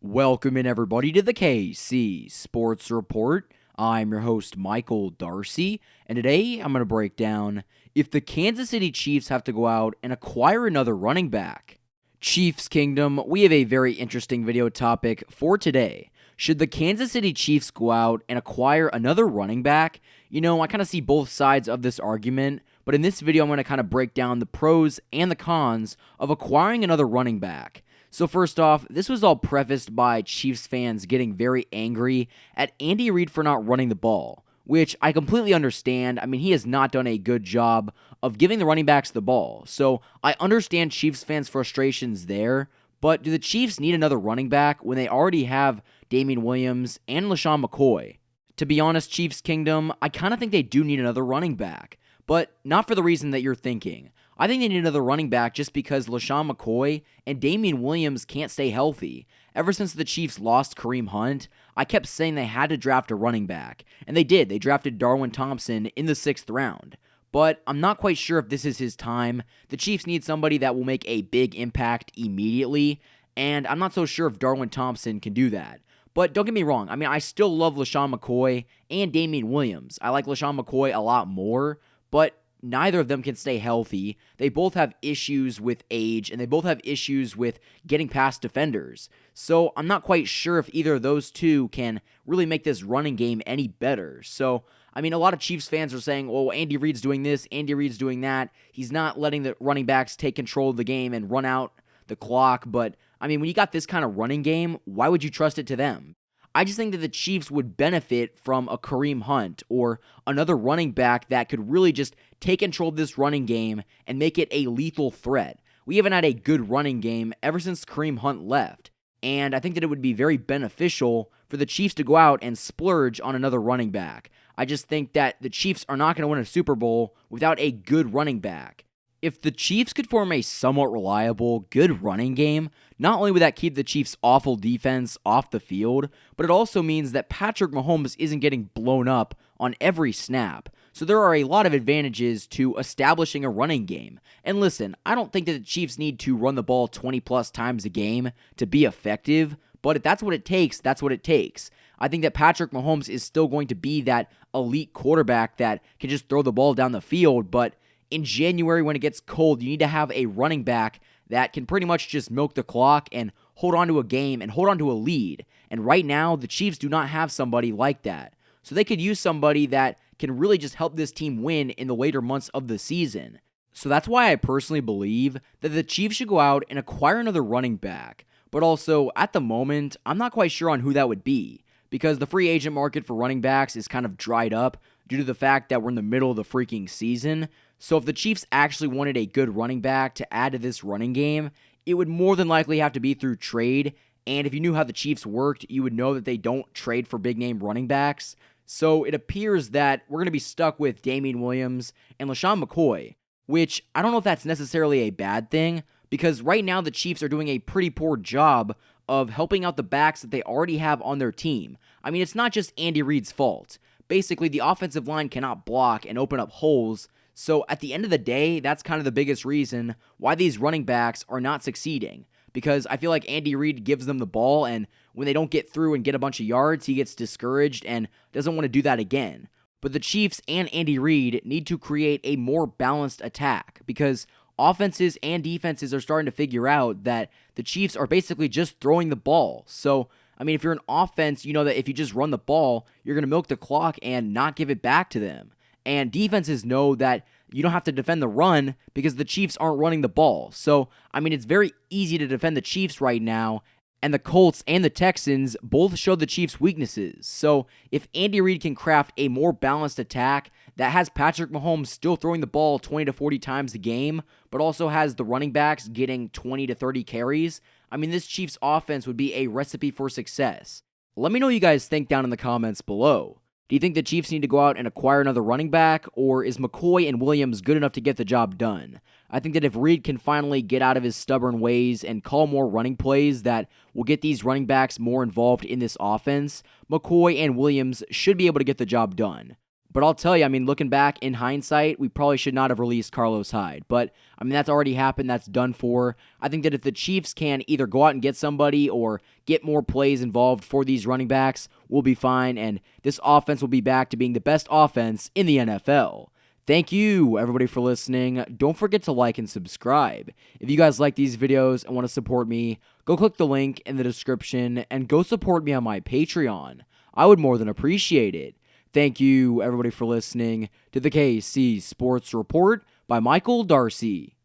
Welcome in everybody to the KC Sports Report. I'm your host Michael Darcy, and today I'm going to break down if the Kansas City Chiefs have to go out and acquire another running back. Chiefs Kingdom, we have a very interesting video topic for today. Should the Kansas City Chiefs go out and acquire another running back? You know, I kind of see both sides of this argument, but in this video I'm going to kind of break down the pros and the cons of acquiring another running back. So first off, this was all prefaced by Chiefs fans getting very angry at Andy Reid for not running the ball, which I completely understand. I mean, he has not done a good job of giving the running backs the ball. So I understand Chiefs fans' frustrations there, but do the Chiefs need another running back when they already have Damien Williams and LaShawn McCoy? To be honest, Chiefs Kingdom, I kind of think they do need another running back, but not for the reason that you're thinking. I think they need another running back just because LaShawn McCoy and Damien Williams can't stay healthy. Ever since the Chiefs lost Kareem Hunt, I kept saying they had to draft a running back, and they did. They drafted Darwin Thompson in the 6th round. But I'm not quite sure if this is his time. The Chiefs need somebody that will make a big impact immediately, and I'm not so sure if Darwin Thompson can do that. But don't get me wrong, I mean, I still love LaShawn McCoy and Damien Williams. I like LaShawn McCoy a lot more, but neither of them can stay healthy. They both have issues with age, and they both have issues with getting past defenders. So I'm not quite sure if either of those two can really make this running game any better. So, I mean, a lot of Chiefs fans are saying, oh, Andy Reid's doing this, Andy Reid's doing that. He's not letting the running backs take control of the game and run out the clock. But, I mean, when you got this kind of running game, why would you trust it to them? I just think that the Chiefs would benefit from a Kareem Hunt or another running back that could really just take control of this running game and make it a lethal threat. We haven't had a good running game ever since Kareem Hunt left, and I think that it would be very beneficial for the Chiefs to go out and splurge on another running back. I just think that the Chiefs are not going to win a Super Bowl without a good running back. If the Chiefs could form a somewhat reliable, good running game, not only would that keep the Chiefs' awful defense off the field, but it also means that Patrick Mahomes isn't getting blown up on every snap. So there are a lot of advantages to establishing a running game. And listen, I don't think that the Chiefs need to run the ball 20 plus times a game to be effective, but if that's what it takes, that's what it takes. I think that Patrick Mahomes is still going to be that elite quarterback that can just throw the ball down the field, but in January, when it gets cold, you need to have a running back that can pretty much just milk the clock and hold on to a game and hold on to a lead. And right now, the Chiefs do not have somebody like that. So they could use somebody that can really just help this team win in the later months of the season. So that's why I personally believe that the Chiefs should go out and acquire another running back. But also, at the moment, I'm not quite sure on who that would be, because the free agent market for running backs is kind of dried up due to the fact that we're in the middle of the freaking season. So if the Chiefs actually wanted a good running back to add to this running game, it would more than likely have to be through trade. And if you knew how the Chiefs worked, you would know that they don't trade for big-name running backs. So it appears that we're going to be stuck with Damien Williams and LaShawn McCoy, which I don't know if that's necessarily a bad thing, because right now the Chiefs are doing a pretty poor job of helping out the backs that they already have on their team. I mean, it's not just Andy Reid's fault. Basically, the offensive line cannot block and open up holes. So at the end of the day, that's kind of the biggest reason why these running backs are not succeeding. Because I feel like Andy Reid gives them the ball, and when they don't get through and get a bunch of yards, he gets discouraged and doesn't want to do that again. But the Chiefs and Andy Reid need to create a more balanced attack, because offenses and defenses are starting to figure out that the Chiefs are basically just throwing the ball. So, I mean, if you're an offense, you know that if you just run the ball, you're going to milk the clock and not give it back to them. And defenses know that you don't have to defend the run because the Chiefs aren't running the ball. So, I mean, it's very easy to defend the Chiefs right now, and the Colts and the Texans both show the Chiefs' weaknesses. So, if Andy Reid can craft a more balanced attack that has Patrick Mahomes still throwing the ball 20 to 40 times a game, but also has the running backs getting 20 to 30 carries, I mean, this Chiefs offense would be a recipe for success. Let me know what you guys think down in the comments below. Do you think the Chiefs need to go out and acquire another running back, or is McCoy and Williams good enough to get the job done? I think that if Reid can finally get out of his stubborn ways and call more running plays that will get these running backs more involved in this offense, McCoy and Williams should be able to get the job done. But I'll tell you, looking back in hindsight, we probably should not have released Carlos Hyde. But, that's already happened. That's done for. I think that if the Chiefs can either go out and get somebody or get more plays involved for these running backs, we'll be fine. And this offense will be back to being the best offense in the NFL. Thank you, everybody, for listening. Don't forget to like and subscribe. If you guys like these videos and want to support me, go click the link in the description and go support me on my Patreon. I would more than appreciate it. Thank you, everybody, for listening to the KC Sports Report by Michael Darcy.